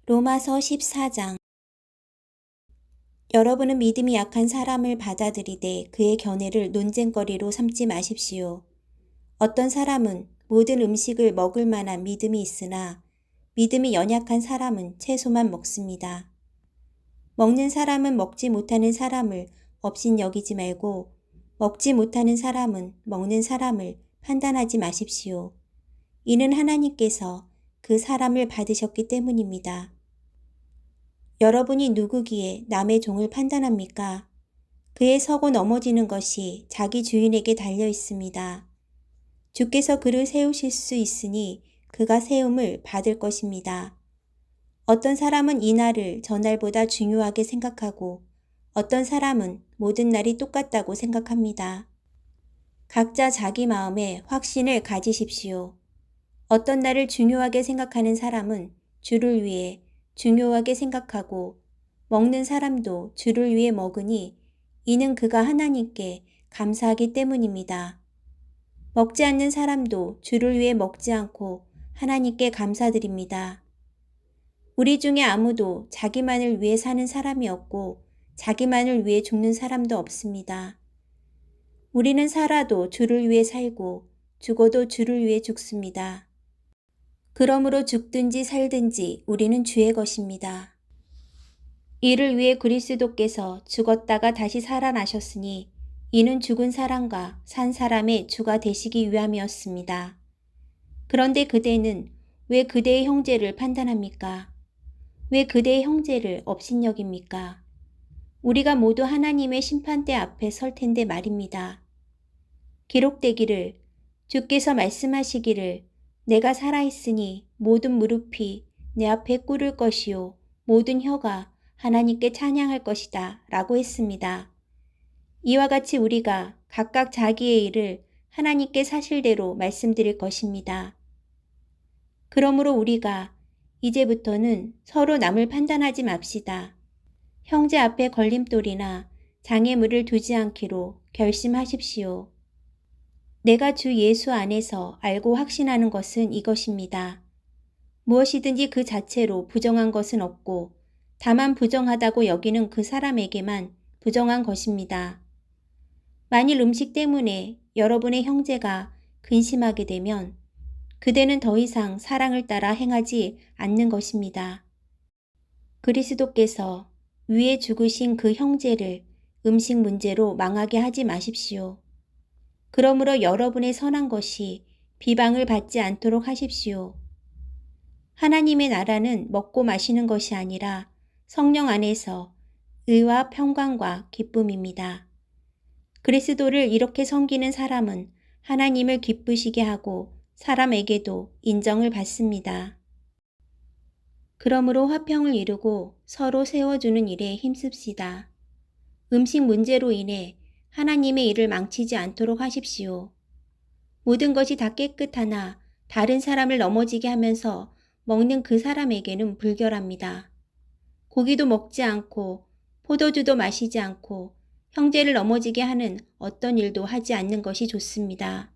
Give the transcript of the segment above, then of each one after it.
로마서 14장. 여러분은 믿음이 약한 사람을 받아들이되 그의 견해를 논쟁거리로 삼지 마십시오. 어떤 사람은 모든 음식을 먹을 만한 믿음이 있으나 믿음이 연약한 사람은 채소만 먹습니다. 먹는 사람은 먹지 못하는 사람을 업신여기지 말고 먹지 못하는 사람은 먹는 사람을 판단하지 마십시오. 이는 하나님께서 그 사람을 받으셨기 때문입니다. 여러분이 누구기에 남의 종을 판단합니까? 그의 서고 넘어지는 것이 자기 주인에게 달려 있습니다. 주께서 그를 세우실 수 있으니 그가 세움을 받을 것입니다. 어떤 사람은 이날을 전날보다 중요하게 생각하고 어떤 사람은 모든 날이 똑같다고 생각합니다. 각자 자기 마음에 확신을 가지십시오. 어떤 날을 중요하게 생각하는 사람은 주를 위해 중요하게 생각하고 먹는 사람도 주를 위해 먹으니 이는 그가 하나님께 감사하기 때문입니다. 먹지 않는 사람도 주를 위해 먹지 않고 하나님께 감사드립니다. 우리 중에 아무도 자기만을 위해 사는 사람이 없고 자기만을 위해 죽는 사람도 없습니다. 우리는 살아도 주를 위해 살고 죽어도 주를 위해 죽습니다. 그러므로 죽든지 살든지 우리는 주의 것입니다. 이를 위해 그리스도께서 죽었다가 다시 살아나셨으니 이는 죽은 사람과 산 사람의 주가 되시기 위함이었습니다. 그런데 그대는 왜 그대의 형제를 판단합니까? 왜 그대의 형제를 업신여깁니까? 우리가 모두 하나님의 심판대 앞에 설 텐데 말입니다. 기록되기를 주께서 말씀하시기를 내가 살아있으니 모든 무릎이 내 앞에 꿇을 것이요 모든 혀가 하나님께 찬양할 것이다 라고 했습니다. 이와 같이 우리가 각각 자기의 일을 하나님께 사실대로 말씀드릴 것입니다. 그러므로 우리가 이제부터는 서로 남을 판단하지 맙시다. 형제 앞에 걸림돌이나 장애물을 두지 않기로 결심하십시오. 내가 주 예수 안에서 알고 확신하는 것은 이것입니다. 무엇이든지 그 자체로 부정한 것은 없고 다만 부정하다고 여기는 그 사람에게만 부정한 것입니다. 만일 음식 때문에 여러분의 형제가 근심하게 되면 그대는 더 이상 사랑을 따라 행하지 않는 것입니다. 그리스도께서 위에 죽으신 그 형제를 음식 문제로 망하게 하지 마십시오. 그러므로 여러분의 선한 것이 비방을 받지 않도록 하십시오. 하나님의 나라는 먹고 마시는 것이 아니라 성령 안에서 의와 평강과 기쁨입니다. 그리스도를 이렇게 섬기는 사람은 하나님을 기쁘시게 하고 사람에게도 인정을 받습니다. 그러므로 화평을 이루고 서로 세워주는 일에 힘씁시다. 음식 문제로 인해 하나님의 일을 망치지 않도록 하십시오. 모든 것이 다 깨끗하나 다른 사람을 넘어지게 하면서 먹는 그 사람에게는 불결합니다. 고기도 먹지 않고 포도주도 마시지 않고 형제를 넘어지게 하는 어떤 일도 하지 않는 것이 좋습니다.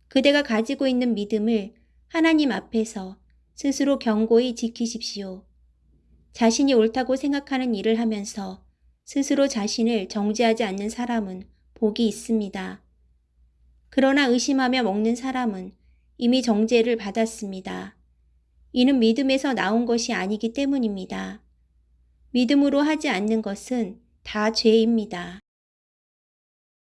그대가 가지고 있는 믿음을 하나님 앞에서 스스로 견고히 지키십시오. 자신이 옳다고 생각하는 일을 하면서 스스로 자신을 정죄하지 않는 사람은 복이 있습니다. 그러나 의심하며 먹는 사람은 이미 정죄를 받았습니다. 이는 믿음에서 나온 것이 아니기 때문입니다. 믿음으로 하지 않는 것은 다 죄입니다.